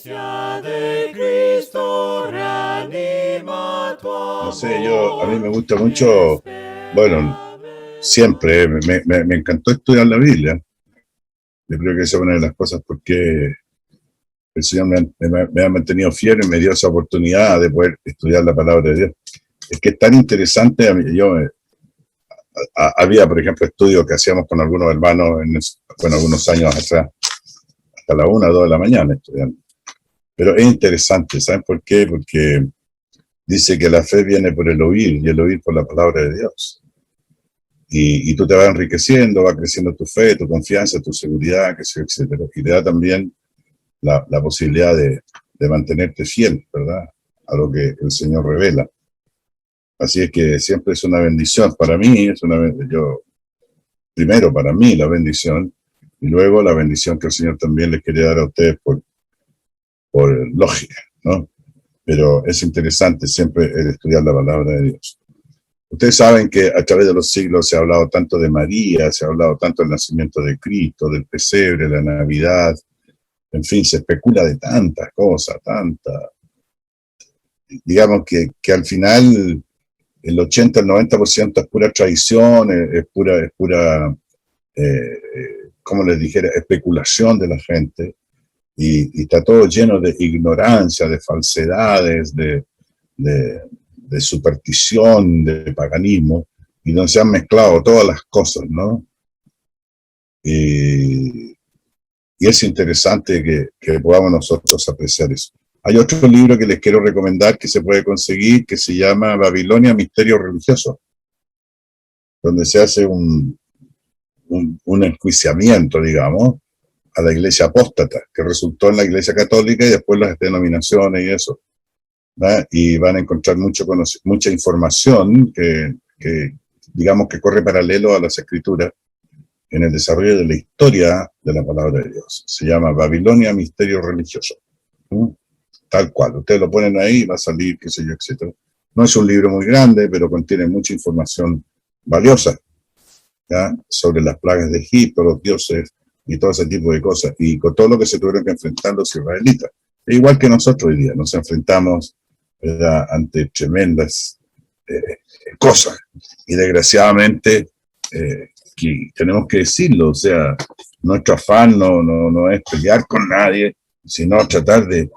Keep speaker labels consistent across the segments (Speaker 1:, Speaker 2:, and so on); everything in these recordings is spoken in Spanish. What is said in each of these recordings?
Speaker 1: de Cristo reanima tu amor.
Speaker 2: No sé, a mí me gusta mucho, bueno, siempre, me encantó estudiar la Biblia. Yo creo que esa es una de las cosas porque el Señor me ha mantenido fiel y me dio esa oportunidad de poder estudiar la palabra de Dios. Es que es tan interesante, había, por ejemplo, estudios que hacíamos con algunos hermanos, algunos años atrás, hasta las 1 o 2 de la mañana estudiando. Pero es interesante, ¿saben por qué? Porque dice que la fe viene por el oír, y el oír por la palabra de Dios. Y tú te vas enriqueciendo, va creciendo tu fe, tu confianza, tu seguridad, etcétera. Y te da también la posibilidad de mantenerte fiel, ¿verdad?, a lo que el Señor revela. Así es que siempre es una bendición. Para mí, primero para mí la bendición, y luego la bendición que el Señor también les quiere dar a ustedes por lógica, ¿no? Pero es interesante siempre el estudiar la palabra de Dios. Ustedes saben que a través de los siglos se ha hablado tanto de María, se ha hablado tanto del nacimiento de Cristo, del pesebre, la Navidad, en fin, se especula de tantas cosas, digamos que al final el 80, el 90% es pura tradición, es pura, como les dijera, especulación de la gente, y está todo lleno de ignorancia, de falsedades, de superstición, de paganismo, y donde se han mezclado todas las cosas, ¿no? Y es interesante que podamos nosotros apreciar eso. Hay otro libro que les quiero recomendar que se puede conseguir, que se llama Babilonia, Misterio Religioso, donde se hace un enjuiciamiento, digamos, a la iglesia apóstata, que resultó en la iglesia católica y después las denominaciones y eso, ¿verdad? Y van a encontrar mucha información que digamos que corre paralelo a las escrituras en el desarrollo de la historia de la palabra de Dios. Se llama Babilonia, Misterio Religioso. Tal cual, ustedes lo ponen ahí, va a salir, qué sé yo, etcétera. No es un libro muy grande, pero contiene mucha información valiosa, ¿ya?, sobre las plagas de Egipto, los dioses y todo ese tipo de cosas, y con todo lo que se tuvieron que enfrentar los israelitas. E igual que nosotros hoy día, nos enfrentamos, ¿verdad?, ante tremendas cosas, y desgraciadamente que tenemos que decirlo, o sea, nuestro afán no es pelear con nadie, sino tratar de,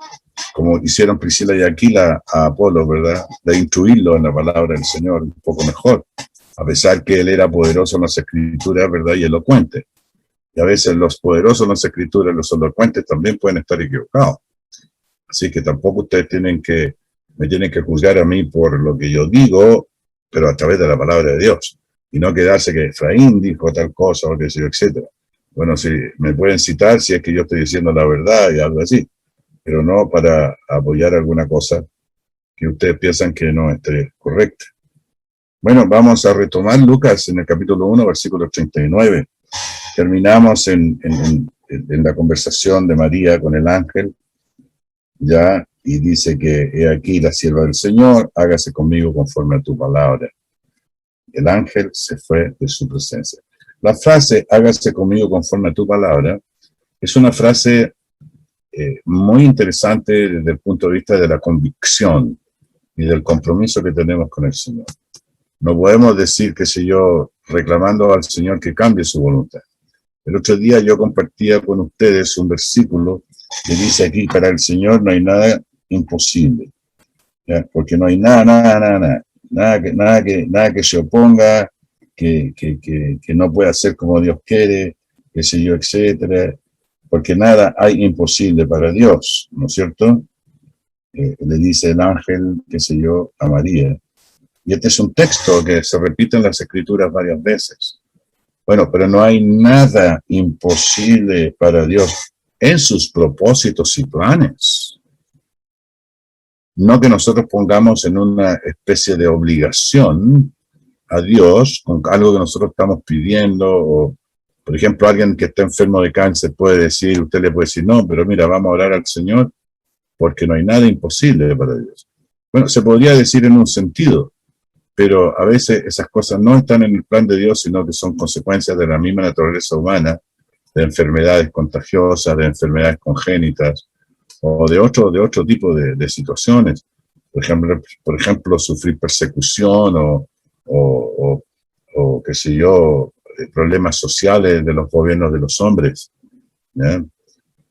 Speaker 2: como hicieron Priscila y Aquila a Apolo, ¿verdad?, de instruirlo en la palabra del Señor un poco mejor, a pesar que él era poderoso en las escrituras, ¿verdad?, y elocuente. Y a veces los poderosos en las escrituras, los elocuentes, también pueden estar equivocados. Así que tampoco ustedes me tienen que juzgar a mí por lo que yo digo, pero a través de la palabra de Dios. Y no quedarse que Efraín dijo tal cosa, o qué sé yo, etcétera. Bueno, sí, me pueden citar si es que yo estoy diciendo la verdad y algo así, pero no para apoyar alguna cosa que ustedes piensan que no esté correcta. Bueno, vamos a retomar Lucas en el capítulo 1, versículo 39. Terminamos en la conversación de María con el ángel, ya, y dice que he aquí la sierva del Señor, hágase conmigo conforme a tu palabra. El ángel se fue de su presencia. La frase hágase conmigo conforme a tu palabra es una frase muy interesante desde el punto de vista de la convicción y del compromiso que tenemos con el Señor. No podemos decir, qué sé yo, reclamando al Señor que cambie su voluntad. El otro día yo compartía con ustedes un versículo que dice aquí: para el Señor no hay nada imposible, ¿ya? Porque no hay nada que se oponga, que no pueda ser como Dios quiere, qué sé yo, etcétera, porque nada hay imposible para Dios, ¿no es cierto? Le dice el ángel, qué sé yo, a María. Y este es un texto que se repite en las Escrituras varias veces. Bueno, pero no hay nada imposible para Dios en sus propósitos y planes. No que nosotros pongamos en una especie de obligación a Dios con algo que nosotros estamos pidiendo, o, por ejemplo, alguien que está enfermo de cáncer puede decir, usted le puede decir, no, pero mira, vamos a orar al Señor porque no hay nada imposible para Dios. Bueno, se podría decir en un sentido, pero a veces esas cosas no están en el plan de Dios, sino que son consecuencias de la misma naturaleza humana, de enfermedades contagiosas, de enfermedades congénitas, o de otro tipo de situaciones. Por ejemplo, sufrir persecución o qué sé yo, problemas sociales de los gobiernos de los hombres, ¿ya?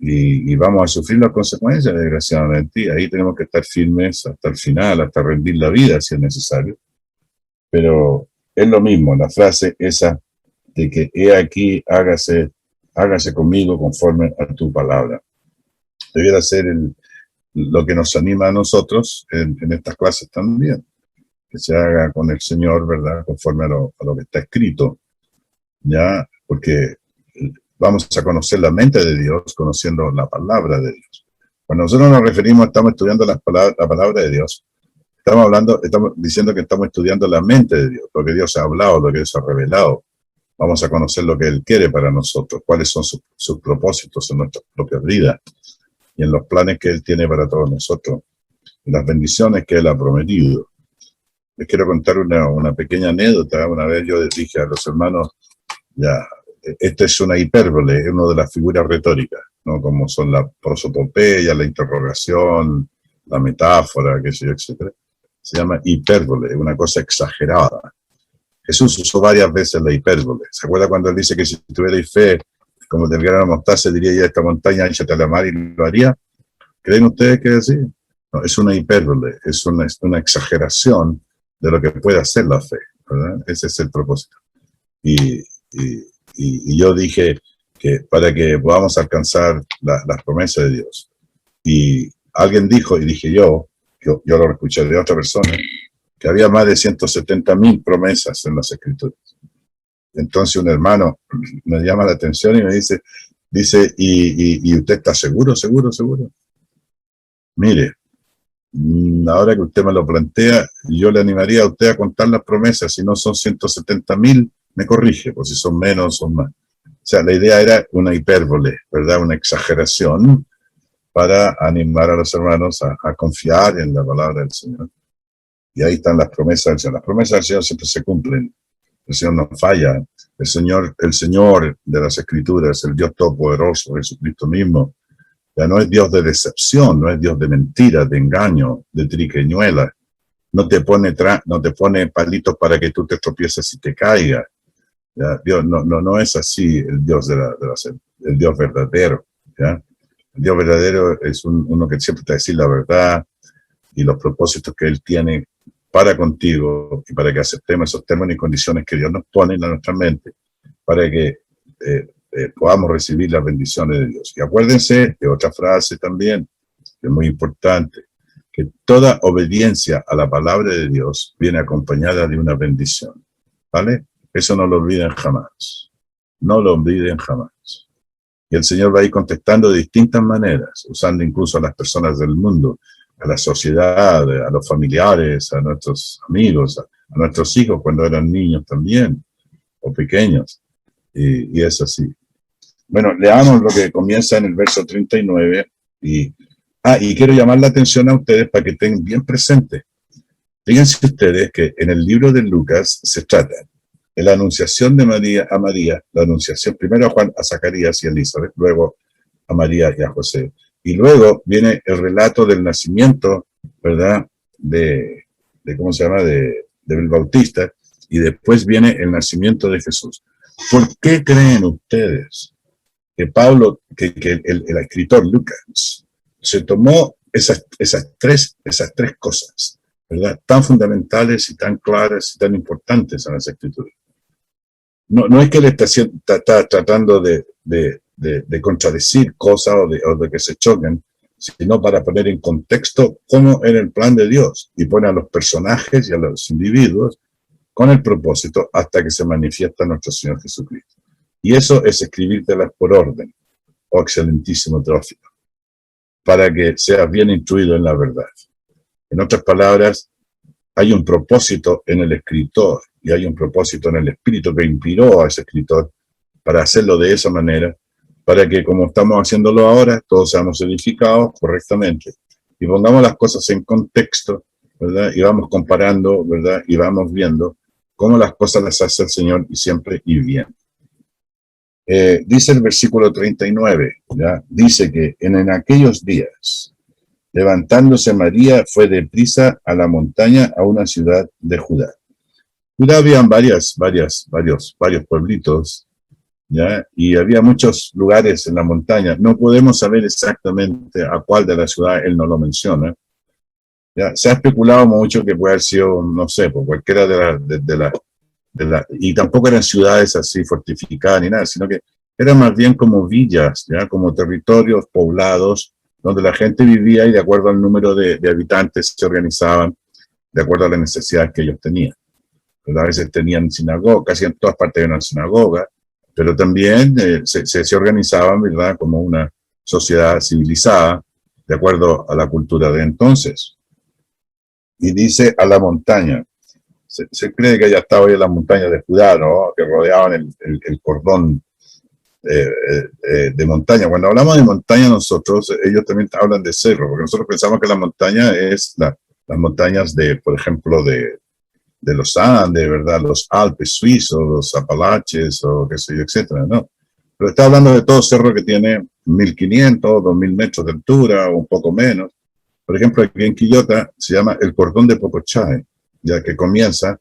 Speaker 2: Y vamos a sufrir las consecuencias, desgraciadamente, y ahí tenemos que estar firmes hasta el final, hasta rendir la vida si es necesario. Pero es lo mismo, la frase esa de que he aquí, hágase conmigo conforme a tu palabra. Debiera ser lo que nos anima a nosotros en estas clases también, que se haga con el Señor, ¿verdad? Conforme a lo que está escrito, ¿ya? Porque vamos a conocer la mente de Dios conociendo la palabra de Dios. Cuando nosotros nos referimos, estamos estudiando la palabra de Dios, estamos diciendo que estamos estudiando la mente de Dios, lo que Dios ha hablado, lo que Dios ha revelado. Vamos a conocer lo que Él quiere para nosotros, cuáles son sus propósitos en nuestras propias vidas y en los planes que Él tiene para todos nosotros, y las bendiciones que Él ha prometido. Les quiero contar una pequeña anécdota. Una vez yo dije a los hermanos, ya, esta es una hipérbole, es una de las figuras retóricas, ¿no? Como son la prosopopeya, la interrogación, la metáfora, qué sé yo, etc. Se llama hipérbole, una cosa exagerada. Jesús usó varias veces la hipérbole. ¿Se acuerda cuando Él dice que si tuvierais fe, como del grano de mostaza, diría ya esta montaña, échate a la mar y lo haría? ¿Creen ustedes que es así? No, es una hipérbole, es una exageración de lo que puede hacer la fe, ¿verdad? Ese es el propósito. Y yo dije que para que podamos alcanzar las promesas de Dios. Y alguien dijo, y dije yo lo escuché de otra persona, que había más de 170.000 promesas en las Escrituras. Entonces un hermano me llama la atención y me dice, ¿y usted está seguro? Mire, ahora que usted me lo plantea, yo le animaría a usted a contar las promesas. Si no son 170.000, me corrige, pues si son menos, son más. O sea, la idea era una hipérbole, ¿verdad? Una exageración para animar a los hermanos a confiar en la palabra del Señor. Y ahí están las promesas del Señor. Las promesas del Señor siempre se cumplen. El Señor no falla. El Señor de las Escrituras, el Dios Todopoderoso, Jesucristo mismo, ya no es Dios de decepción, no es Dios de mentiras, de engaño, de triqueñuela. No te pone palitos para que tú te tropieces y te caigas. ¿Ya? Dios no es así el Dios el Dios verdadero. ¿Ya? El Dios verdadero es uno que siempre te va a decir la verdad y los propósitos que Él tiene para contigo y para que aceptemos esos términos y condiciones que Dios nos pone en nuestra mente para que podamos recibir las bendiciones de Dios. Y acuérdense de otra frase también, que es muy importante, que toda obediencia a la palabra de Dios viene acompañada de una bendición. ¿Vale? Eso no lo olviden jamás. No lo olviden jamás. Y el Señor va a ir contestando de distintas maneras, usando incluso a las personas del mundo, a la sociedad, a los familiares, a nuestros amigos, a nuestros hijos cuando eran niños también, o pequeños. Y es así. Bueno, leamos lo que comienza en el verso 39. Y quiero llamar la atención a ustedes para que estén bien presentes. Fíjense ustedes que en el libro de Lucas se trata de la anunciación de María a María, la anunciación primero a Zacarías y a Elizabeth, luego a María y a José. Y luego viene el relato del nacimiento, ¿verdad? ¿Cómo se llama? Del Bautista. Y después viene el nacimiento de Jesús. ¿Por qué creen ustedes que el escritor Lucas se tomó esas tres cosas, ¿verdad? Tan fundamentales y tan claras y tan importantes en las Escrituras? No es que él está tratando de contradecir cosas o de que se choquen, sino para poner en contexto cómo era el plan de Dios y pone a los personajes y a los individuos con el propósito hasta que se manifiesta nuestro Señor Jesucristo. Y eso es escribírtelas por orden, oh excelentísimo Teófilo, para que seas bien instruido en la verdad. En otras palabras, hay un propósito en el escritor y hay un propósito en el espíritu que inspiró a ese escritor para hacerlo de esa manera, para que como estamos haciéndolo ahora, todos seamos edificados correctamente y pongamos las cosas en contexto, ¿verdad? Y vamos comparando, ¿verdad? Y vamos viendo cómo las cosas las hace el Señor y siempre y bien. Dice el versículo 39, ¿ya? Dice que en aquellos días, levantándose María, fue deprisa a la montaña, a una ciudad de Judá. Judá habían varios pueblitos, ¿ya? Y había muchos lugares en la montaña. No podemos saber exactamente a cuál de la ciudad, él no lo menciona. ¿Ya? Se ha especulado mucho que puede haber sido, no sé, por cualquiera y tampoco eran ciudades así fortificadas ni nada, sino que eran más bien como villas, ¿ya? Como territorios poblados, donde la gente vivía y de acuerdo al número de habitantes se organizaban de acuerdo a las necesidades que ellos tenían. Pero a veces tenían sinagoga, casi en todas partes había una sinagoga, pero también se organizaban, ¿verdad?, como una sociedad civilizada, de acuerdo a la cultura de entonces. Y dice a la montaña. Se cree que ya estaba ahí en las montañas de Judá, ¿no?, que rodeaban el cordón de montaña. Cuando hablamos de montaña nosotros, ellos también hablan de cerro, porque nosotros pensamos que la montaña es las montañas de, por ejemplo, de los Andes, ¿verdad?, los Alpes suizos, los Apalaches, o qué sé yo, etcétera, ¿no? Pero está hablando de todo cerro que tiene 1500, 2000 metros de altura, o un poco menos. Por ejemplo, aquí en Quillota se llama el cordón de Pocochái, ya que comienza,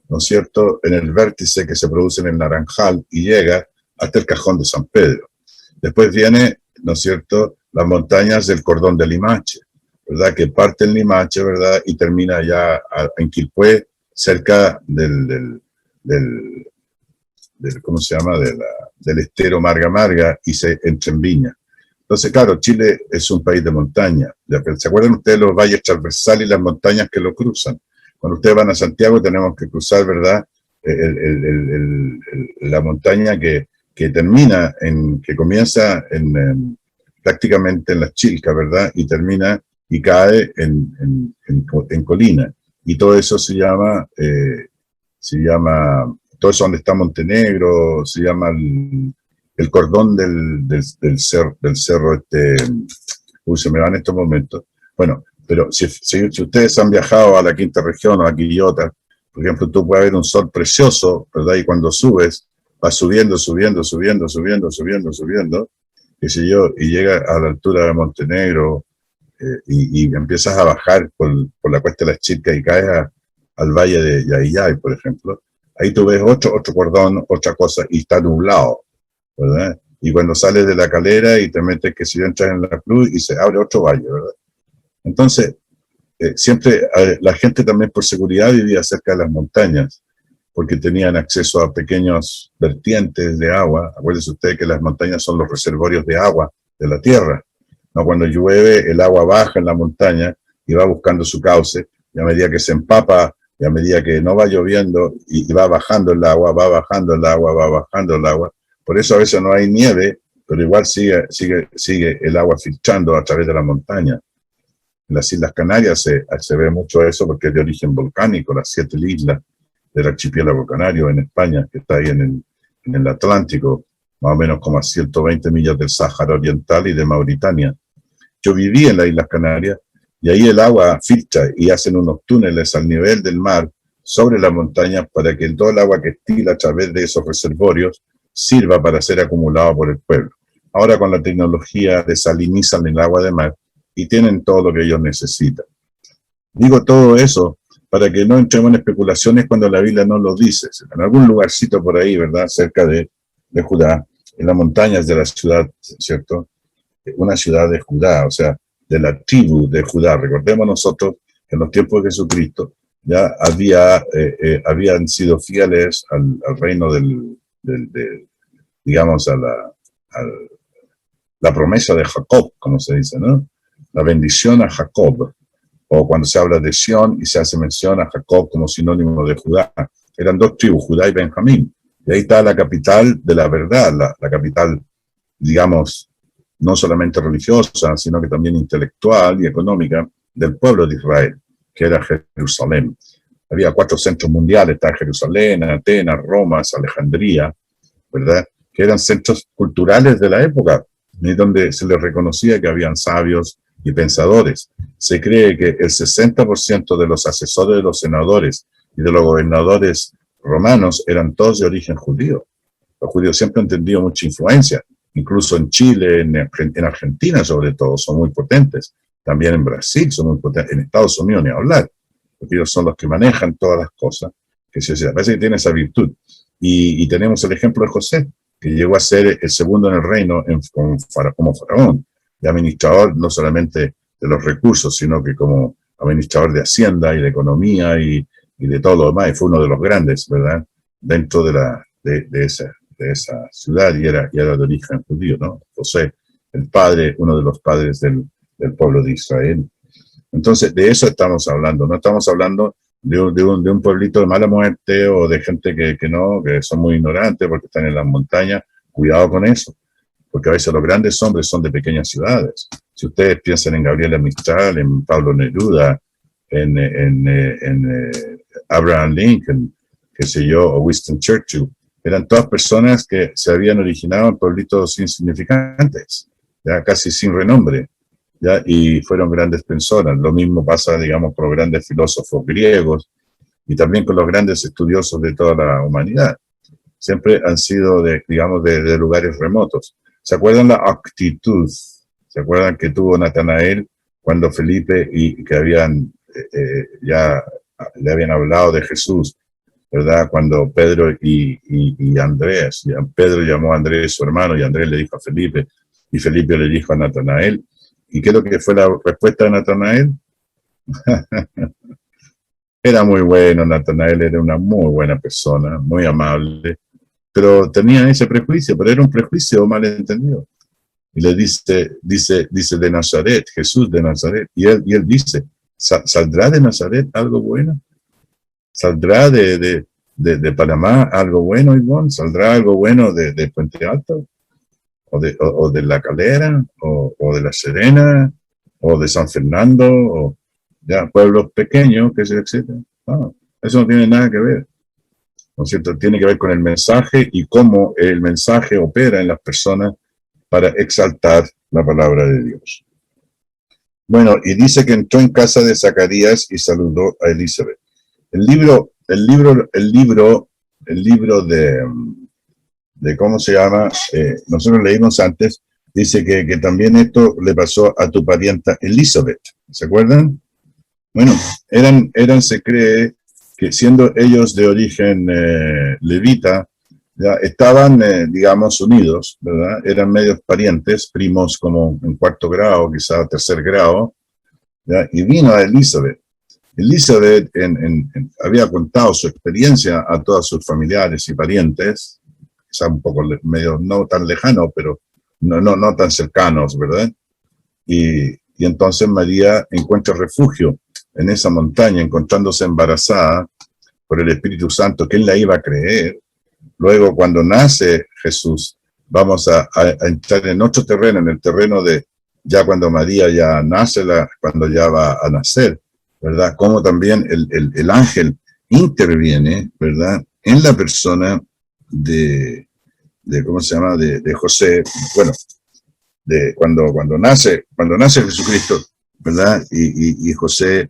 Speaker 2: ¿no es cierto?, en el vértice que se produce en el Naranjal y llega hasta el Cajón de San Pedro. Después viene, ¿no es cierto?, las montañas del cordón de Limache, ¿verdad?, que parte en Limache, ¿verdad?, y termina ya en Quilpué, cerca del ¿cómo se llama?, del estero Marga Marga, y se entra en Viña. Entonces, claro, Chile es un país de montaña. ¿Se acuerdan ustedes los valles transversales y las montañas que lo cruzan? Cuando ustedes van a Santiago tenemos que cruzar, ¿verdad?, la montaña que termina que comienza prácticamente en las Chilcas, ¿verdad?, y termina y cae en colina. Y todo eso se llama, todo eso donde está Montenegro, se llama el cordón del cerro, uy, se me va en estos momentos. Bueno, pero si ustedes han viajado a la quinta región o a Quillota, por ejemplo, tú puedes ver un sol precioso, ¿verdad? Y cuando subes, vas subiendo, qué sé yo, y llega a la altura de Montenegro, y empiezas a bajar por la cuesta de las Chilcas y caes al valle de Yayay, por ejemplo. Ahí tú ves otro cordón, otra cosa, y está nublado, ¿verdad? Y cuando sales de la calera y te metes, que si entras en la cruz y se abre otro valle, ¿verdad? Entonces, siempre la gente también por seguridad vivía cerca de las montañas, porque tenían acceso a pequeños vertientes de agua. Acuérdense ustedes que las montañas son los reservorios de agua de la tierra, ¿no? Cuando llueve, el agua baja en la montaña y va buscando su cauce, y a medida que se empapa, y a medida que no va lloviendo, y va bajando el agua, va bajando el agua, va bajando el agua. Por eso a veces no hay nieve, pero igual sigue el agua filtrando a través de la montaña. En las Islas Canarias se ve mucho eso porque es de origen volcánico, las 7 islas del archipiélago canario en España, que está ahí en el Atlántico, más o menos como a 120 millas del Sáhara Oriental y de Mauritania. Yo viví en las Islas Canarias y ahí el agua filtra y hacen unos túneles al nivel del mar sobre las montañas para que todo el agua que estila a través de esos reservorios sirva para ser acumulado por el pueblo. Ahora con la tecnología desalinizan el agua de mar y tienen todo lo que ellos necesitan. Digo todo eso para que no entremos en especulaciones cuando la Biblia no lo dice. En algún lugarcito por ahí, ¿verdad?, cerca de Judá, en las montañas de la ciudad, ¿cierto?, una ciudad de Judá, o sea, de la tribu de Judá. Recordemos nosotros que en los tiempos de Jesucristo ya habían sido fieles al reino digamos, a la promesa de Jacob, como se dice, ¿no? La bendición a Jacob, o cuando se habla de Sión y se hace mención a Jacob como sinónimo de Judá. Eran 2 tribus, Judá y Benjamín. Y ahí está la capital de la verdad, la capital, digamos, no solamente religiosa, sino que también intelectual y económica del pueblo de Israel, que era Jerusalén. Había 4 centros mundiales, está Jerusalén, Atenas, Roma, Alejandría, ¿verdad?, que eran centros culturales de la época, y donde se les reconocía que habían sabios y pensadores. Se cree que el 60% de los asesores de los senadores y de los gobernadores romanos eran todos de origen judío. Los judíos siempre han tenido mucha influencia, incluso en Chile, en Argentina sobre todo, son muy potentes. También en Brasil son muy potentes, en Estados Unidos ni hablar, porque ellos son los que manejan todas las cosas, que se parece que tiene esa virtud. Y tenemos el ejemplo de José, que llegó a ser el segundo en el reino como faraón, y administrador no solamente de los recursos, sino que como administrador de Hacienda y de Economía y de todo lo demás, y fue uno de los grandes, ¿verdad?, dentro de esa ciudad, y era de origen judío, ¿no? José, el padre, uno de los padres del pueblo de Israel. Entonces, de eso estamos hablando, no estamos hablando de un pueblito de mala muerte o de gente que son muy ignorantes porque están en las montañas. Cuidado con eso, porque a veces los grandes hombres son de pequeñas ciudades. Si ustedes piensan en Gabriela Mistral, en Pablo Neruda, en Abraham Lincoln, qué sé yo, o Winston Churchill, eran todas personas que se habían originado en pueblitos insignificantes, ya casi sin renombre, ¿ya? Y fueron grandes personas. Lo mismo pasa, digamos, con los grandes filósofos griegos y también con los grandes estudiosos de toda la humanidad. Siempre han sido, de lugares remotos. ¿Se acuerdan la actitud? ¿Se acuerdan que tuvo Natanael cuando Felipe y que ya le habían hablado de Jesús, ¿verdad? Cuando Pedro y Andrés, Pedro llamó a Andrés su hermano y Andrés le dijo a Felipe y Felipe le dijo a Natanael. ¿Y qué es lo que fue la respuesta de Natanael? Era muy bueno, Natanael era una muy buena persona, muy amable, pero tenía ese prejuicio, pero era un prejuicio malentendido. Y le dice de Nazaret, Jesús de Nazaret, y él dice, ¿saldrá de Nazaret algo bueno? ¿Saldrá de Panamá algo bueno, Ivonne? ¿Saldrá algo bueno de Puente Alto? ¿O de La Calera? ¿O de La Serena? ¿O de San Fernando? ¿O ya pueblos pequeños, que se etcétera? No, eso no tiene nada que ver, ¿no es cierto? Tiene que ver con el mensaje y cómo el mensaje opera en las personas para exaltar la palabra de Dios. Bueno, y dice que entró en casa de Zacarías y saludó a Elizabeth. El libro de ¿cómo se llama? Nosotros leímos antes, dice que también esto le pasó a tu parienta Elizabeth. ¿Se acuerdan? Bueno, se cree que siendo ellos de origen levita, ya estaban, digamos, unidos, ¿verdad? Eran medios parientes, primos como en cuarto grado, quizá tercer grado, ¿ya? Y vino a Elizabeth. Elizabeth había contado su experiencia a todos sus familiares y parientes, quizá un poco medio no tan lejanos, pero no tan cercanos, ¿verdad? Y entonces María encuentra refugio en esa montaña, encontrándose embarazada por el Espíritu Santo, que él la iba a creer. Luego, cuando nace Jesús, vamos a entrar en otro terreno, en el terreno de ya cuando María ya nace, cuando ya va a nacer, ¿verdad? Como también el ángel interviene, ¿verdad? En la persona de ¿cómo se llama? De José, bueno, cuando nace Jesucristo, ¿verdad? Y José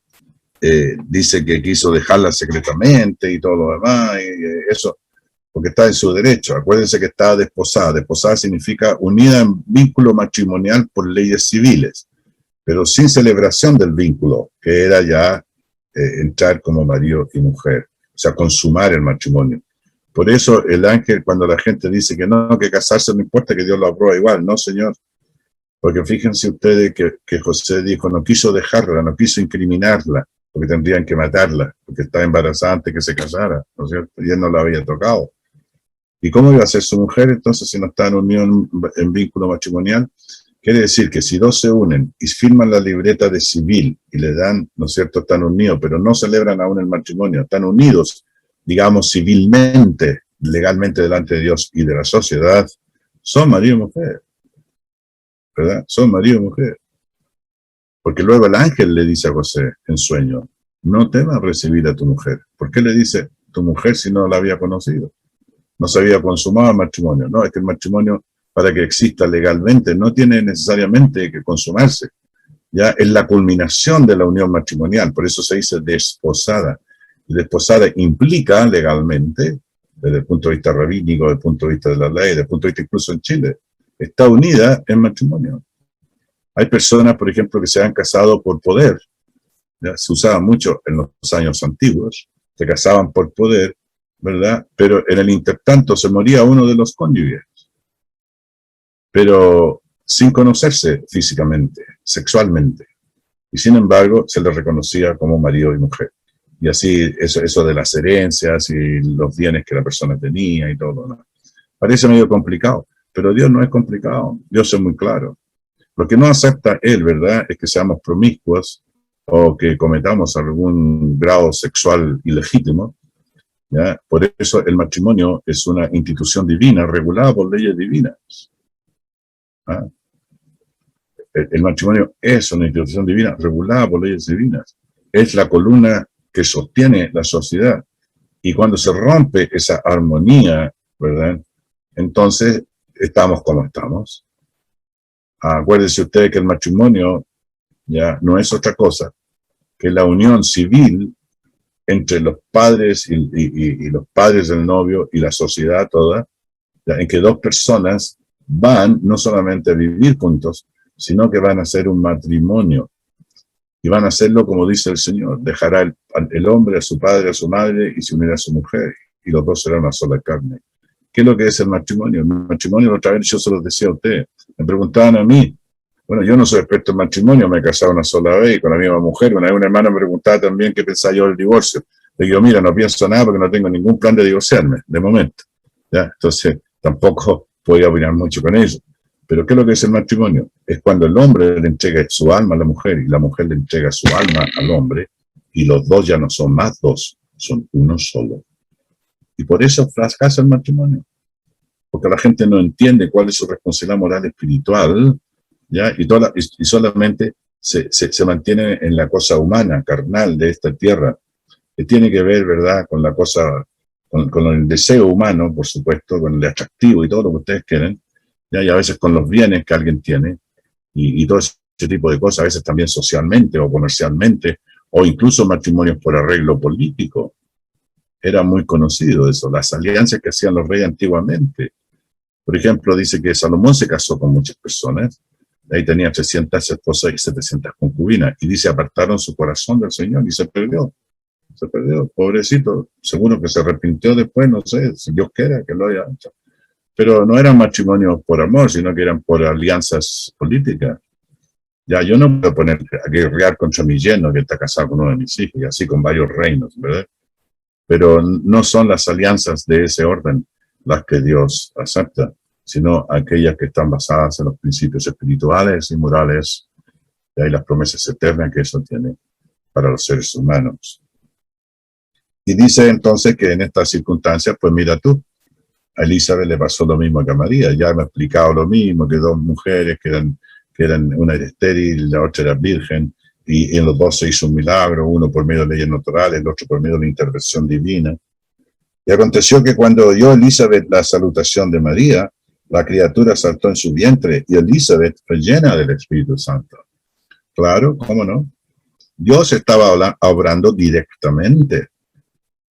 Speaker 2: dice que quiso dejarla secretamente y todo lo demás, y eso, porque está en su derecho. Acuérdense que está desposada. Desposada significa unida en vínculo matrimonial por leyes civiles, pero sin celebración del vínculo, que era ya entrar como marido y mujer, o sea, consumar el matrimonio. Por eso el ángel, cuando la gente dice que no, que casarse no importa, que Dios lo aprueba igual, no, señor. Porque fíjense ustedes que José dijo, no quiso dejarla, no quiso incriminarla, porque tendrían que matarla, porque estaba embarazada antes que se casara, ¿no es cierto? Y él no la había tocado. ¿Y cómo iba a ser su mujer entonces si no está en unión, en vínculo matrimonial? Quiere decir que si dos se unen y firman la libreta de civil y le dan, ¿no es cierto?, están unidos, pero no celebran aún el matrimonio, están unidos, digamos, civilmente, legalmente delante de Dios y de la sociedad, son marido y mujer, ¿verdad? Son marido y mujer. Porque luego el ángel le dice a José en sueño, no temas recibir a tu mujer. ¿Por qué le dice tu mujer si no la había conocido? No se había consumado el matrimonio. No, es que el matrimonio, para que exista legalmente, no tiene necesariamente que consumarse. Ya es la culminación de la unión matrimonial, por eso se dice desposada. Y desposada implica legalmente desde el punto de vista rabínico, desde el punto de vista de la ley, desde el punto de vista incluso en Chile, está unida en matrimonio. Hay personas, por ejemplo, que se han casado por poder. ¿Ya? Se usaba mucho en los años antiguos, se casaban por poder, ¿verdad? Pero en el intertanto se moría uno de los cónyuges, pero sin conocerse físicamente, sexualmente. Y sin embargo, se les reconocía como marido y mujer. Y así, eso de las herencias y los bienes que la persona tenía y todo, ¿no? Parece medio complicado, pero Dios no es complicado, Dios es muy claro. Lo que no acepta Él, ¿verdad?, es que seamos promiscuos o que cometamos algún grado sexual ilegítimo, ¿ya? Por eso el matrimonio es una institución divina, regulada por leyes divinas. ¿Ah? El matrimonio es una institución divina, regulada por leyes divinas. Es la columna que sostiene la sociedad. Y cuando se rompe esa armonía, ¿verdad?, entonces estamos como estamos. Acuérdense ustedes que el matrimonio ya no es otra cosa que la unión civil entre los padres y los padres del novio y la sociedad toda, ya, en que dos personas van no solamente a vivir juntos, sino que van a hacer un matrimonio. Y van a hacerlo como dice el Señor, dejará el hombre a su padre, a su madre, y se unirá a su mujer, y los dos serán una sola carne. ¿Qué es lo que es el matrimonio? El matrimonio, otra vez yo se lo decía a ustedes, me preguntaban a mí, bueno, yo no soy experto en matrimonio, me he casado una sola vez con la misma mujer. Una vez una hermana me preguntaba también qué pensaba yo del divorcio. Le digo, mira, no pienso nada porque no tengo ningún plan de divorciarme, de momento. ¿Ya? Entonces, tampoco podía opinar mucho con eso. Pero ¿qué es lo que es el matrimonio? Es cuando el hombre le entrega su alma a la mujer y la mujer le entrega su alma al hombre, y los dos ya no son más dos, son uno solo. Y por eso fracasa el matrimonio. Porque la gente no entiende cuál es su responsabilidad moral espiritual, ¿ya? Y solamente se mantiene en la cosa humana, carnal de esta tierra, que tiene que ver, ¿verdad?, con la cosa, con el deseo humano, por supuesto, con el atractivo y todo lo que ustedes quieren, ¿ya? Y a veces con los bienes que alguien tiene, y todo ese tipo de cosas, a veces también socialmente o comercialmente, o incluso matrimonios por arreglo político. Era muy conocido eso, las alianzas que hacían los reyes antiguamente. Por ejemplo, dice que Salomón se casó con muchas personas, ahí tenía 300 esposas y 700 concubinas, y dice, apartaron su corazón del Señor, y se perdió, pobrecito, seguro que se arrepintió después, no sé, si Dios quiera que lo haya hecho. Pero no eran matrimonios por amor, sino que eran por alianzas políticas. Ya, yo no puedo poner a guerrear contra mi yerno que está casado con uno de mis hijos, y así con varios reinos, ¿verdad? Pero no son las alianzas de ese orden las que Dios acepta, sino aquellas que están basadas en los principios espirituales y morales, y hay las promesas eternas que eso tiene para los seres humanos. Y dice entonces que en estas circunstancias, pues mira tú, a Elizabeth le pasó lo mismo que a María, ya me ha explicado lo mismo, que dos mujeres que eran una era estéril, la otra era virgen, y en los dos se hizo un milagro, uno por medio de leyes naturales, el otro por medio de la intervención divina. Y aconteció que cuando oyó Elizabeth la salutación de María, la criatura saltó en su vientre y Elizabeth fue llena del Espíritu Santo. Claro, ¿cómo no? Dios estaba obrando directamente.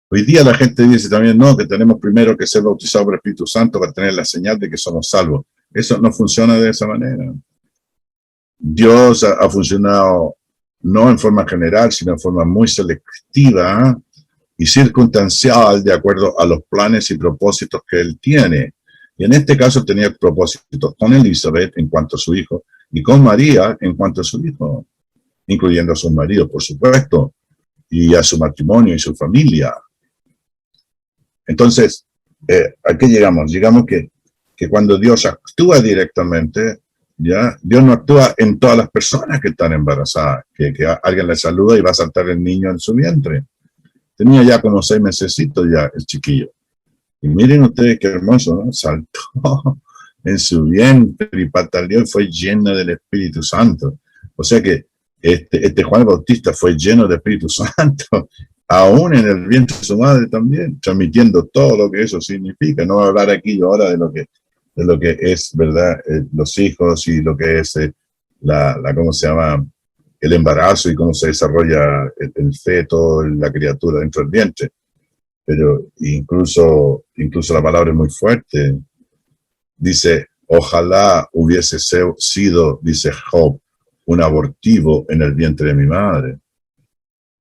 Speaker 2: Hoy día la gente dice también, no, que tenemos primero que ser bautizados por el Espíritu Santo para tener la señal de que somos salvos. Eso no funciona de esa manera. Dios ha funcionado no en forma general, sino en forma muy selectiva y circunstancial de acuerdo a los planes y propósitos que Él tiene. Y en este caso tenía propósitos con Elizabeth en cuanto a su hijo y con María en cuanto a su hijo, incluyendo a su marido, por supuesto, y a su matrimonio y su familia. Entonces, ¿a qué llegamos? Llegamos que cuando Dios actúa directamente, ¿ya? Dios no actúa en todas las personas que están embarazadas, que alguien le saluda y va a saltar el niño en su vientre. Tenía ya como 6 mesecitos ya el chiquillo. Y miren ustedes qué hermoso, ¿no? Saltó en su vientre y pataleó y fue llena del Espíritu Santo. O sea que este Juan el Bautista fue lleno del Espíritu Santo, aún en el vientre de su madre también, transmitiendo todo lo que eso significa. No voy a hablar aquí ahora de lo que es, ¿verdad?, los hijos y lo que es ¿cómo se llama?, el embarazo y cómo se desarrolla el feto, la criatura dentro del vientre. pero incluso la palabra es muy fuerte. Dice, ojalá hubiese sido, dice Job, un abortivo en el vientre de mi madre.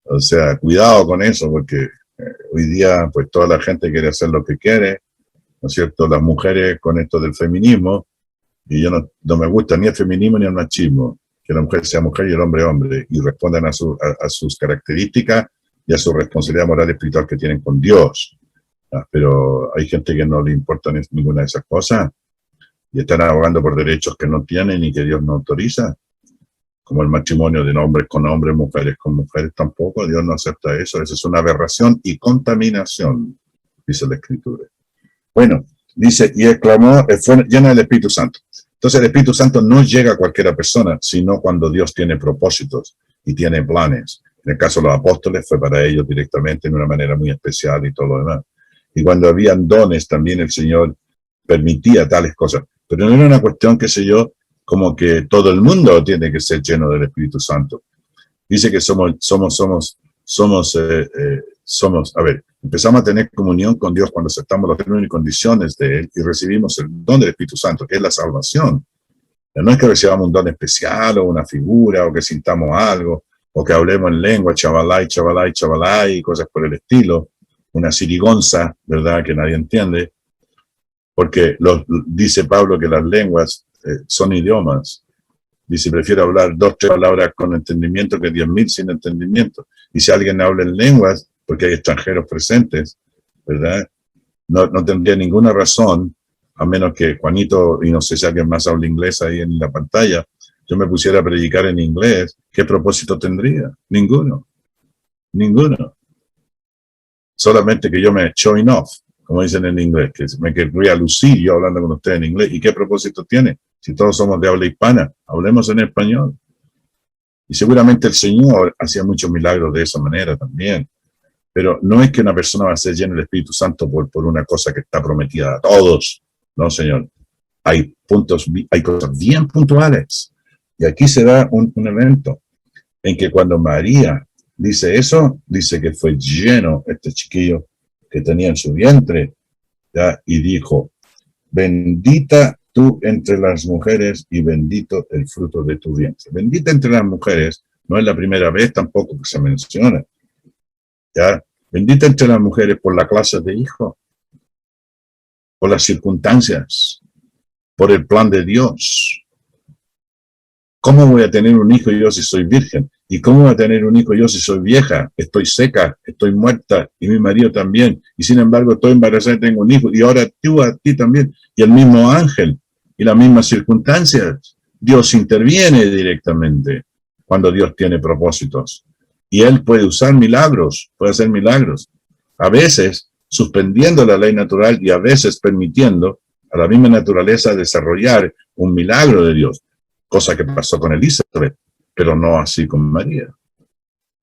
Speaker 2: O sea, cuidado con eso, porque hoy día, pues toda la gente quiere hacer lo que quiere, ¿no es cierto? Las mujeres con esto del feminismo, y yo no me gusta ni el feminismo ni el machismo, que la mujer sea mujer y el hombre hombre, y respondan a sus características y a su responsabilidad moral y espiritual que tienen con Dios. Pero hay gente que no le importa ninguna de esas cosas, y están abogando por derechos que no tienen y que Dios no autoriza, como el matrimonio de hombres con hombres, mujeres con mujeres, tampoco. Dios no acepta eso. Eso es una aberración y contaminación, dice la Escritura. Bueno, dice, y el clamor fue lleno del Espíritu Santo. Entonces el Espíritu Santo no llega a cualquier persona, sino cuando Dios tiene propósitos y tiene planes. En el caso de los apóstoles fue para ellos directamente, de una manera muy especial y todo lo demás. Y cuando habían dones, también el Señor permitía tales cosas. Pero no era una cuestión, qué sé yo, como que todo el mundo tiene que ser lleno del Espíritu Santo. Dice que empezamos a tener comunión con Dios cuando aceptamos los términos y condiciones de Él y recibimos el don del Espíritu Santo, que es la salvación. No es que recibamos un don especial o una figura o que sintamos algo o que hablemos en lengua, chavalay, chavalay, chavalay y cosas por el estilo, una sirigonza, ¿verdad?, que nadie entiende, porque dice Pablo que las lenguas son idiomas. Dice, prefiero hablar 2 o 3 palabras con entendimiento que 10.000 sin entendimiento. Y si alguien habla en lenguas, porque hay extranjeros presentes, ¿verdad? No tendría ninguna razón, a menos que Juanito, y no sé si alguien más habla inglés ahí en la pantalla, yo me pusiera a predicar en inglés, ¿qué propósito tendría? Ninguno. Solamente que yo me showing off, como dicen en inglés, que me querría lucir yo hablando con ustedes en inglés. ¿Y qué propósito tiene? Si todos somos de habla hispana, hablemos en español. Y seguramente el Señor hacía muchos milagros de esa manera también. Pero no es que una persona va a ser llena del Espíritu Santo por una cosa que está prometida a todos. No, Señor. Hay cosas bien puntuales. Y aquí se da un evento en que cuando María dice eso, dice que fue lleno este chiquillo que tenía en su vientre, ¿ya? Y dijo, bendita tú entre las mujeres y bendito el fruto de tu vientre. Bendita entre las mujeres no es la primera vez tampoco que se menciona, ¿ya? Bendita entre las mujeres por la clase de hijo, por las circunstancias, por el plan de Dios. ¿Cómo voy a tener un hijo yo si soy virgen? ¿Y cómo voy a tener un hijo yo si soy vieja? Estoy seca, estoy muerta, y mi marido también. Y sin embargo estoy embarazada y tengo un hijo. Y ahora tú, a ti también. Y el mismo ángel, y las mismas circunstancias. Dios interviene directamente cuando Dios tiene propósitos. Y Él puede usar milagros, puede hacer milagros. A veces suspendiendo la ley natural y a veces permitiendo a la misma naturaleza desarrollar un milagro de Dios. Cosa que pasó con Elizabeth, pero no así con María.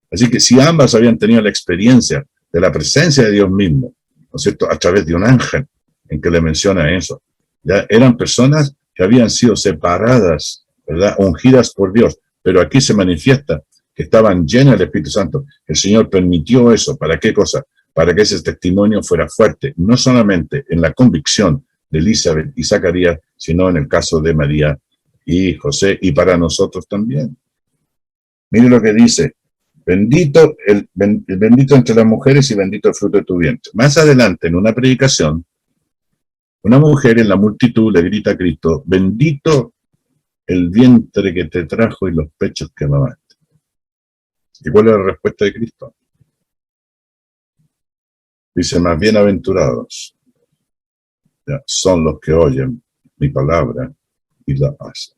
Speaker 2: Así que si ambas habían tenido la experiencia de la presencia de Dios mismo, ¿no es cierto?, a través de un ángel, en que le menciona eso, ya eran personas que habían sido separadas, ¿verdad?, ungidas por Dios, pero aquí se manifiesta que estaban llenas del Espíritu Santo. El Señor permitió eso. ¿Para qué cosa? Para que ese testimonio fuera fuerte, no solamente en la convicción de Elizabeth y Zacarías, sino en el caso de María y José, y para nosotros también. Mire lo que dice, bendito entre las mujeres y bendito el fruto de tu vientre. Más adelante, en una predicación, una mujer en la multitud le grita a Cristo, bendito el vientre que te trajo y los pechos que mamaste. ¿Y cuál es la respuesta de Cristo? Dice, más bienaventurados son los que oyen mi palabra y la hacen.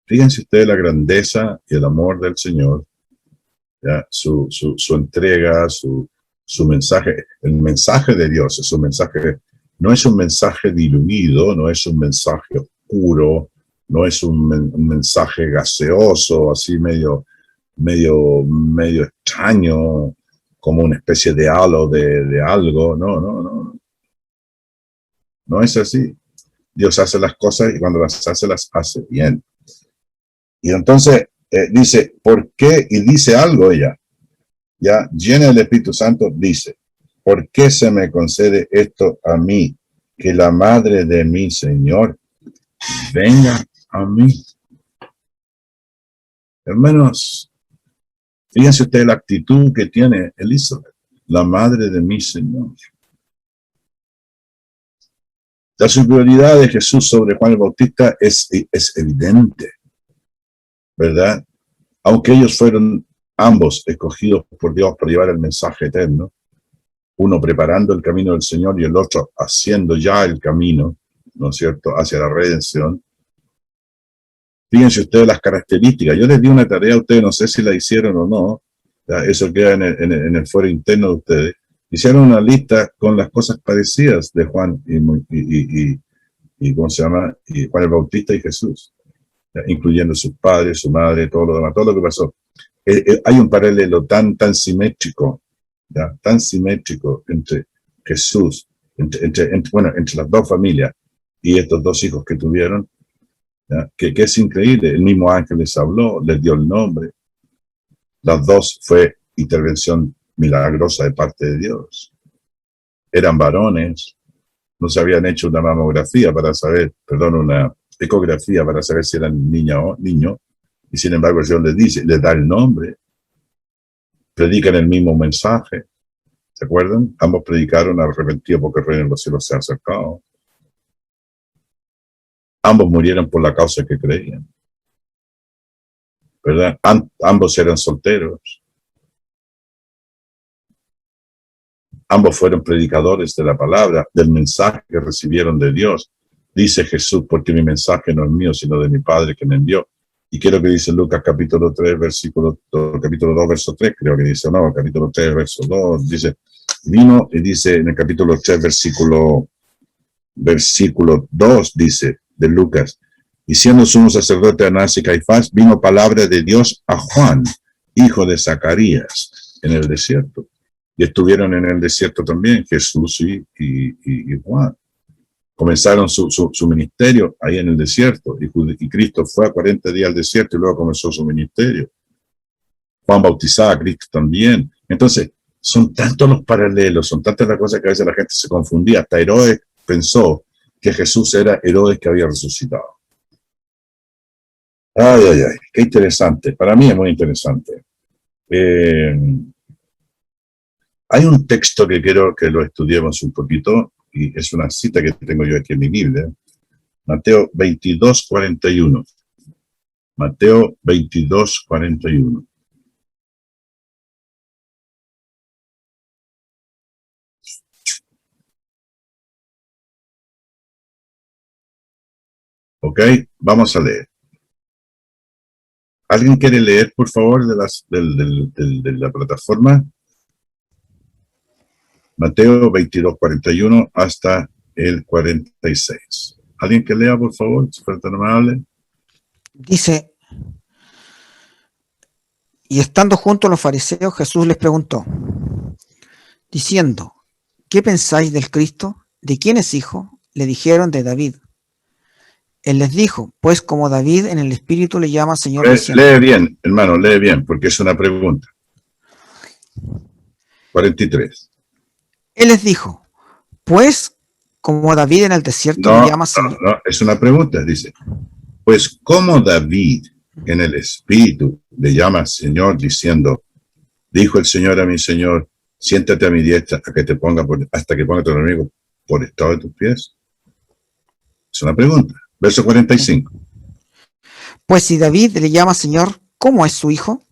Speaker 2: Fíjense ustedes la grandeza y el amor del Señor, ¿ya? Su entrega, su mensaje, el mensaje de Dios es un mensaje, no es un mensaje diluido, no es un mensaje oscuro, no es un mensaje gaseoso, así medio extraño, como una especie de halo de algo. No es así. Dios hace las cosas y cuando las hace bien. Y entonces dice, ¿por qué? Y dice algo ella, ya llena del Espíritu Santo, dice, ¿por qué se me concede esto a mí? Que la madre de mi Señor venga a mí. Hermanos, fíjense ustedes la actitud que tiene Elizabeth, la madre de mi Señor. La superioridad de Jesús sobre Juan el Bautista es evidente, ¿verdad? Aunque ellos fueron ambos escogidos por Dios para llevar el mensaje eterno, uno preparando el camino del Señor y el otro haciendo ya el camino, ¿no es cierto?, hacia la redención. Fíjense ustedes las características. Yo les di una tarea a ustedes, no sé si la hicieron o no, ¿ya? Eso queda en el fuero interno de ustedes. Hicieron una lista con las cosas parecidas de Juan y ¿cómo se llama? Y Juan el Bautista y Jesús, ¿ya? Incluyendo sus padres, su madre, todo lo demás, todo lo que pasó. Hay un paralelo tan simétrico, ¿ya? Tan simétrico entre Jesús, entre las dos familias y estos dos hijos que tuvieron, ¿ya? Que es increíble. El mismo ángel les habló, les dio el nombre. Las dos fue intervención milagrosa de parte de Dios. Eran varones, no se habían hecho una mamografía para saber, una ecografía para saber si eran niña o niño, y sin embargo el Señor les dice, les da el nombre, predican el mismo mensaje, ¿se acuerdan? Ambos predicaron arrepentidos porque el reino de los cielos se ha acercado. Ambos murieron por la causa que creían, ¿verdad? Ambos eran solteros. Ambos fueron predicadores de la palabra, del mensaje que recibieron de Dios. Dice Jesús, porque mi mensaje no es mío, sino de mi Padre que me envió. Y quiero que dice Lucas capítulo 3, capítulo 2, verso 3, creo que dice, no, capítulo 3, verso 2, dice, vino, y dice en el capítulo 3, versículo 2, dice, de Lucas, y siendo sumo sacerdote Anás y Caifás, vino palabra de Dios a Juan, hijo de Zacarías, en el desierto. Y estuvieron en el desierto también Jesús y Juan. Comenzaron su ministerio ahí en el desierto, y Cristo fue a 40 días al desierto y luego comenzó su ministerio. Juan bautizaba a Cristo también. Entonces, son tantos los paralelos, son tantas las cosas que a veces la gente se confundía. Hasta Herodes pensó que Jesús era Herodes que había resucitado. Ay, qué interesante. Para mí es muy interesante. Hay un texto que quiero que lo estudiemos un poquito, y es una cita que tengo yo aquí en mi Biblia, Mateo 22, 41. Mateo 22, 41. Ok, vamos a leer. ¿Alguien quiere leer, por favor, de la plataforma? Mateo 22, 41 hasta el 46. ¿Alguien que lea, por favor, si fuera tan amable?
Speaker 3: Dice, y estando junto a los fariseos, Jesús les preguntó, diciendo, ¿qué pensáis del Cristo? ¿De quién es hijo? Le dijeron, de David. Él les dijo, pues como David en el Espíritu le llama Señor diciendo.
Speaker 2: Lee bien, hermano, lee bien, porque es una pregunta. 43.
Speaker 3: Él les dijo, pues como David en el desierto le llama Señor.
Speaker 2: No, es una pregunta, dice. Pues como David en el Espíritu le llama Señor diciendo, dijo el Señor a mi Señor, siéntate a mi diestra hasta que ponga a tu enemigo por estrado de tus pies. Es una pregunta. Verso 45.
Speaker 3: Pues si David le llama Señor, ¿cómo es su hijo?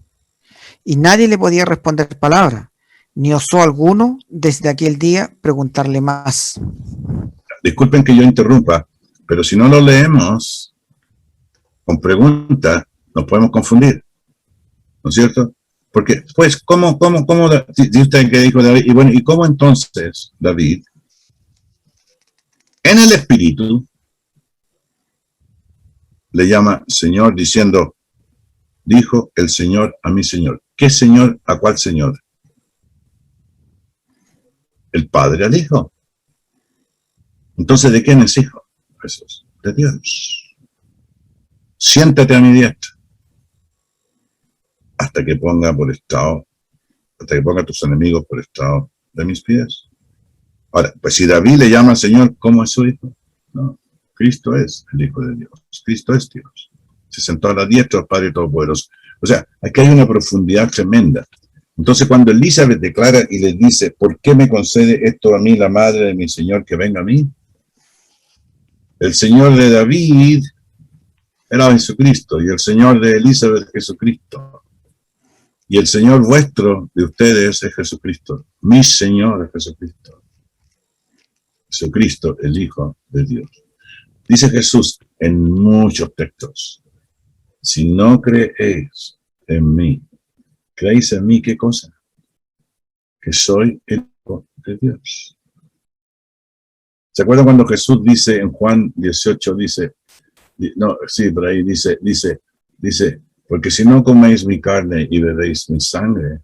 Speaker 3: Y nadie le podía responder palabra, ni osó alguno desde aquel día preguntarle más.
Speaker 2: Disculpen que yo interrumpa, pero si no lo leemos con preguntas, nos podemos confundir, ¿no es cierto? Porque, pues, ¿cómo dice usted que dijo David? Y bueno, ¿y cómo entonces David, en el Espíritu, le llama Señor diciendo, dijo el Señor a mi Señor? ¿Qué Señor? ¿A cuál Señor? El Padre al Hijo. Entonces, ¿de quién es hijo? Jesús, de Dios. Siéntate a mi diestra hasta que ponga a tus enemigos por estrado de mis pies. Ahora, pues si David le llama al Señor, ¿cómo es su hijo? No, Cristo es el Hijo de Dios. Cristo es Dios. Se sentó a la diestra del Padre Todopoderoso. O sea, aquí hay una profundidad tremenda. Entonces, cuando Elizabeth declara y le dice, ¿por qué me concede esto a mí, la madre de mi Señor, que venga a mí? El Señor de David era Jesucristo, y el Señor de Elizabeth, Jesucristo. Y el Señor vuestro, de ustedes, es Jesucristo. Mi Señor es Jesucristo. Jesucristo, el Hijo de Dios. Dice Jesús en muchos textos, si no creéis en mí, ¿creéis en mí qué cosa? Que soy el Hijo de Dios. ¿Se acuerdan cuando Jesús dice en Juan 18, dice, no, sí, por ahí dice, porque si no coméis mi carne y bebéis mi sangre,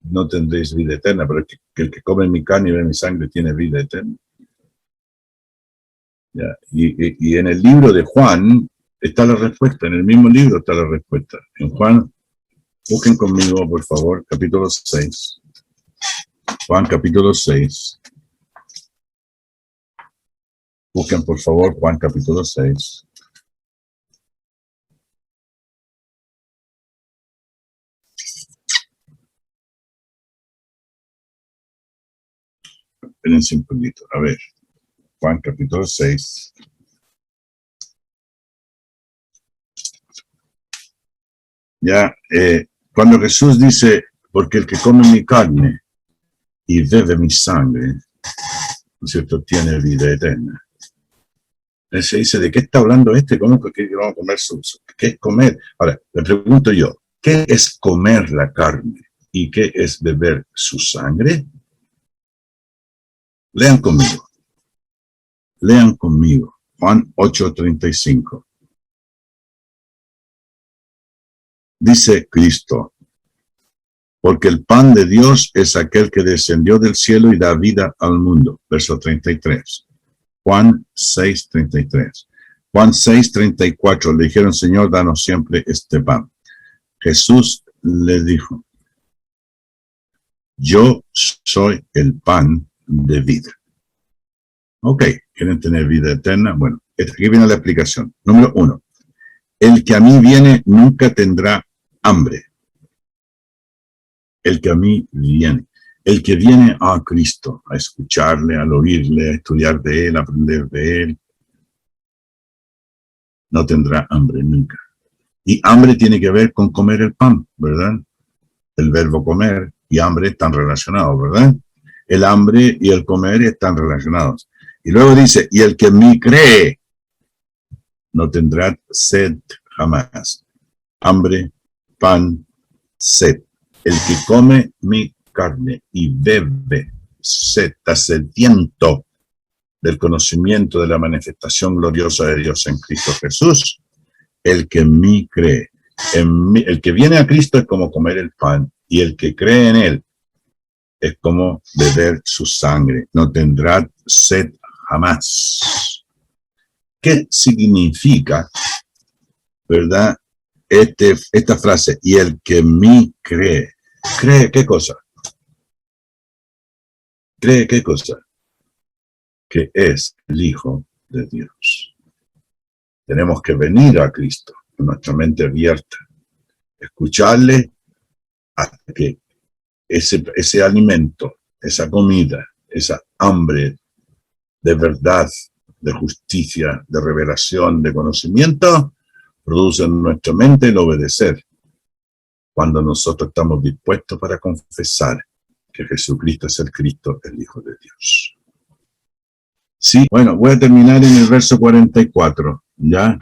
Speaker 2: no tendréis vida eterna, pero el que come mi carne y bebe mi sangre tiene vida eterna. ¿Ya? Y en el libro de Juan está la respuesta, en el mismo libro está la respuesta. En Juan, busquen conmigo, por favor, capítulo 6. Juan, capítulo 6. Busquen, por favor, Juan, capítulo 6. Espérense un poquito. A ver, Juan, capítulo 6. Ya, cuando Jesús dice, porque el que come mi carne y bebe mi sangre, ¿no es cierto?, tiene vida eterna. Él se dice, ¿de qué está hablando este? ¿Cómo que vamos a comer qué es comer? Ahora, le pregunto yo, ¿qué es comer la carne y qué es beber su sangre? Lean conmigo. Lean conmigo. Juan 8:35. Dice Cristo, porque el pan de Dios es aquel que descendió del cielo y da vida al mundo. Verso 33. Juan 6:33. Juan 6:34. Le dijeron, Señor, danos siempre este pan. Jesús le dijo, yo soy el pan de vida. Ok, ¿quieren tener vida eterna? Bueno, aquí viene la explicación. Número 1. El que a mí viene nunca tendrá hambre. El que a mí viene. El que viene a Cristo, a escucharle, al oírle, a estudiar de él, a aprender de él, no tendrá hambre nunca. Y hambre tiene que ver con comer el pan, ¿verdad? El verbo comer y hambre están relacionados, ¿verdad? El hambre y el comer están relacionados. Y luego dice, y el que en mí cree, no tendrá sed jamás. Hambre, pan, sed. El que come mi carne y bebe, está sediento del conocimiento de la manifestación gloriosa de Dios en Cristo Jesús. El que en mí cree. El que viene a Cristo es como comer el pan, y el que cree en él es como beber su sangre. No tendrá sed jamás. ¿Qué significa, verdad, esta frase? Y el que en mí cree. ¿Cree qué cosa? ¿Cree qué cosa? Que es el Hijo de Dios. Tenemos que venir a Cristo con nuestra mente abierta, escucharle hasta que ese alimento, esa comida, esa hambre de verdad, de justicia, de revelación, de conocimiento, produce en nuestra mente el obedecer. Cuando nosotros estamos dispuestos para confesar que Jesucristo es el Cristo, el Hijo de Dios. Sí, bueno, voy a terminar en el verso 44, ¿ya?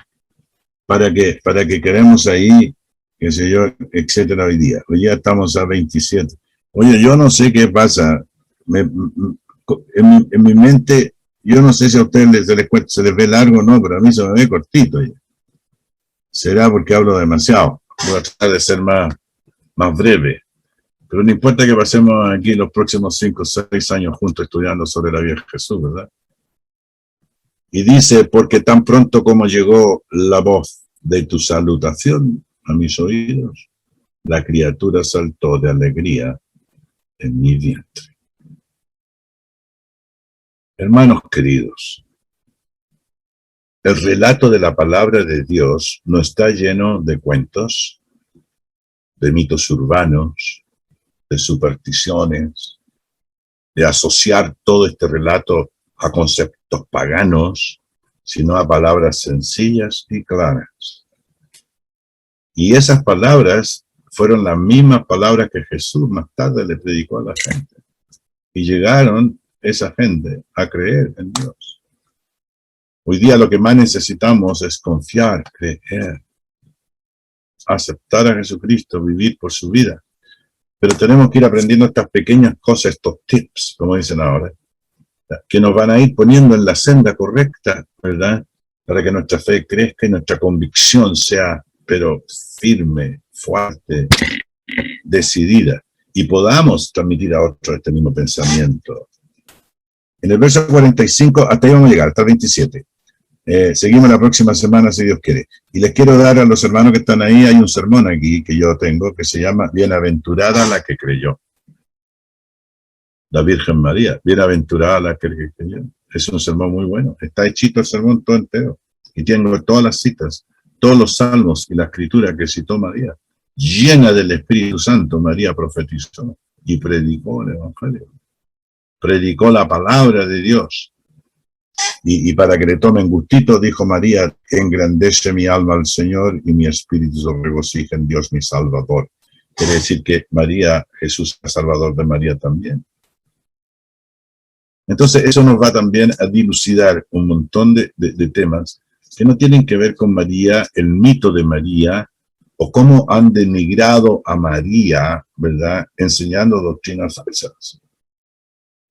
Speaker 2: Para que quedemos ahí, qué sé yo, etcétera, hoy día. Hoy ya estamos a 27. Oye, yo no sé qué pasa. En mi mente, yo no sé si a ustedes se les ve largo o no, pero a mí se me ve cortito ya. Será porque hablo demasiado. Voy a tratar de ser más breve. Pero no importa que pasemos aquí los próximos 5 o 6 años juntos estudiando sobre la vida de Jesús, ¿verdad? Y dice, porque tan pronto como llegó la voz de tu salutación a mis oídos, la criatura saltó de alegría en mi vientre. Hermanos queridos, el relato de la palabra de Dios no está lleno de cuentos, de mitos urbanos, de supersticiones, de asociar todo este relato a conceptos paganos, sino a palabras sencillas y claras. Y esas palabras fueron las mismas palabras que Jesús más tarde le predicó a la gente. Y llegaron esa gente a creer en Dios. Hoy día lo que más necesitamos es confiar, creer, aceptar a Jesucristo, vivir por su vida. Pero tenemos que ir aprendiendo estas pequeñas cosas, estos tips, como dicen ahora, que nos van a ir poniendo en la senda correcta, ¿verdad? Para que nuestra fe crezca y nuestra convicción sea, pero firme, fuerte, decidida, y podamos transmitir a otros este mismo pensamiento. En el verso 45, hasta ahí vamos a llegar, hasta el 27. Seguimos la próxima semana, si Dios quiere. Y les quiero dar a los hermanos que están ahí, hay un sermón aquí que yo tengo, que se llama Bienaventurada la que creyó. La Virgen María, bienaventurada la que creyó. Es un sermón muy bueno. Está hechito el sermón todo entero. Y tengo todas las citas, todos los salmos y la escritura que citó María. Llena del Espíritu Santo, María profetizó y predicó el Evangelio. Predicó la palabra de Dios. Y para que le tomen gustito, dijo María, engrandece mi alma al Señor y mi espíritu se regocija en Dios mi Salvador. Quiere decir que María, Jesús es Salvador de María también. Entonces eso nos va también a dilucidar un montón de temas que no tienen que ver con María, el mito de María, o cómo han denigrado a María, ¿verdad?, enseñando doctrinas falsas.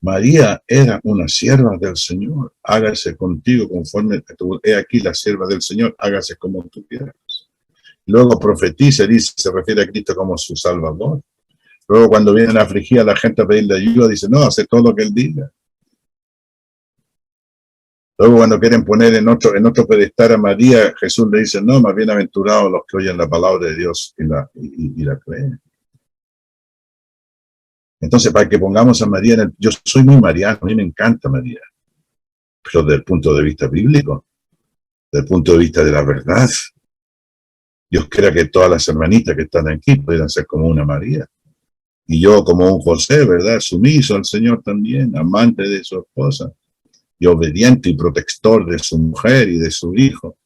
Speaker 2: María era una sierva del Señor. Hágase contigo conforme he aquí la sierva del Señor, hágase como tú quieras. Luego profetiza, dice, se refiere a Cristo como su Salvador. Luego cuando vienen a afligir a la gente a pedirle ayuda, dice, no, hace todo lo que Él diga. Luego cuando quieren poner en otro pedestal a María, Jesús le dice, no, más bienaventurados los que oyen la palabra de Dios y la creen. Entonces, para que pongamos a María en el... Yo soy muy mariano, a mí me encanta María. Pero desde el punto de vista bíblico, desde el punto de vista de la verdad, Dios quiera que todas las hermanitas que están aquí puedan ser como una María. Y yo como un José, ¿verdad? Sumiso al Señor también, amante de su esposa, y obediente y protector de su mujer y de su hijo.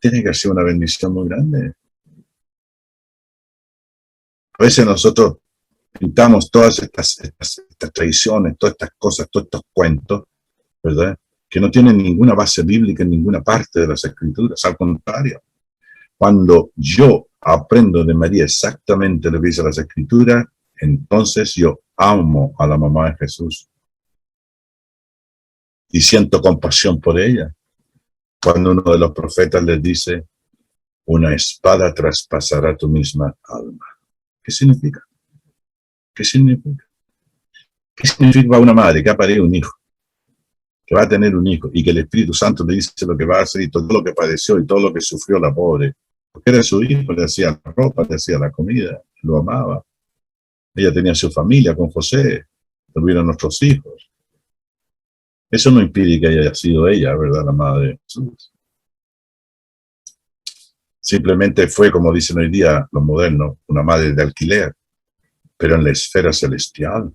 Speaker 2: Tiene que ser una bendición muy grande. A veces nosotros pintamos todas estas tradiciones, todas estas cosas, todos estos cuentos, ¿verdad?, que no tienen ninguna base bíblica en ninguna parte de las Escrituras. Al contrario, cuando yo aprendo de María exactamente lo que dice las Escrituras, entonces yo amo a la mamá de Jesús y siento compasión por ella. Cuando uno de los profetas les dice, una espada traspasará tu misma alma. ¿Qué significa? ¿Qué significa? ¿Qué significa para una madre que ha parido un hijo, que va a tener un hijo, y que el Espíritu Santo le dice lo que va a hacer y todo lo que padeció y todo lo que sufrió la pobre? Porque era su hijo, le hacía la ropa, le hacía la comida, lo amaba. Ella tenía su familia con José, tuvieron nuestros hijos. Eso no impide que haya sido ella, ¿verdad?, la madre de Jesús. Simplemente fue, como dicen hoy día los modernos, una madre de alquiler, pero en la esfera celestial,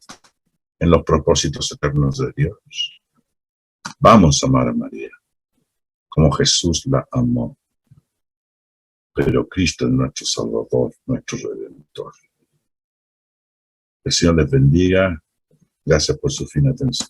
Speaker 2: en los propósitos eternos de Dios. Vamos a amar a María, como Jesús la amó. Pero Cristo es nuestro Salvador, nuestro Redentor. Que el Señor les bendiga. Gracias por su fina atención.